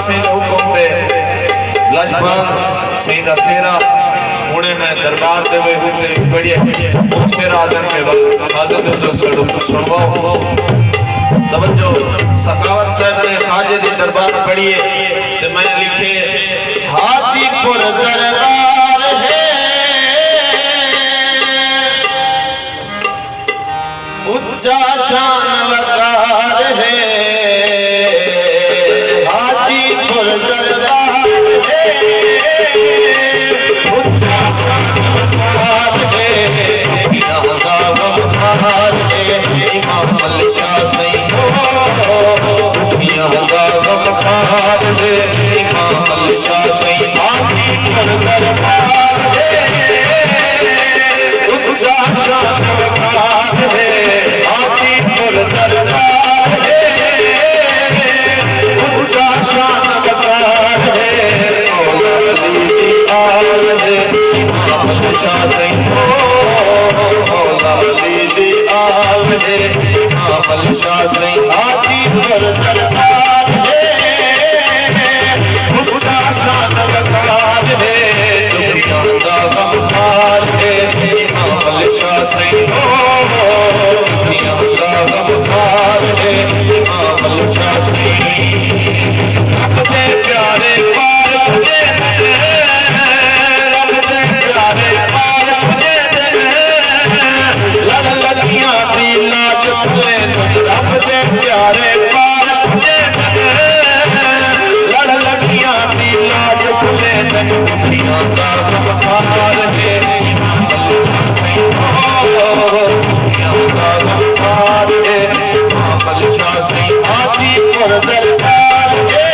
से हुक्म दे लजपाल सईदा सेरा उन्हें मैं दरबार दे वे होते बढ़िया उससे राजन के वक्त साजद जो सुनवाओ तवज्जो सखावत साहब ने खाजे दी दरबार पढ़िए ते मैं लिखे हाजीपुर दरबार है उच्चा शान वकार है हाजीपुर दरबार है उच्चा शान वकार है यहाँ का गमखार है इमाम अली शाह सही यहाँ का गमखार है इमाम अली शाह सही हाजीपुर दरबार है उच्चा शान वकार है हाजीपुर दरबार है उच्चा शान वकार है मौला अली दी आल है इमाम अली शाह सही मौला अली दी आल है इमाम अली शाह सही हाजीपुर दरबार है उच्चा शान वकार है दुनिया का गमखार है इमाम अली शाह सही दुनिया का गमखार है इमाम अली शाह सही रब दे प्यारे पार दे रब दे प्यारे पार दे लड़ लगियां दी लाज फुले रब दे प्यारे पार दे लड़ लगियां दी लाज फुले दुनिया का गमखार है इमाम अली शाह सही दुनिया का गमखार है इमाम अली शाह सही हाजीपुर दरबार है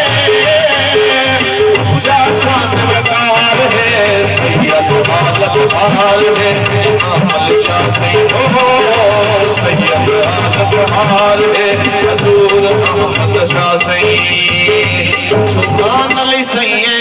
उच्चा शान वकार है सैयद आलम हाल है इमाम अली शाह सही सैयद आलम हाल है हजूर मोहम्मद शाह सही सुभान अली सैयद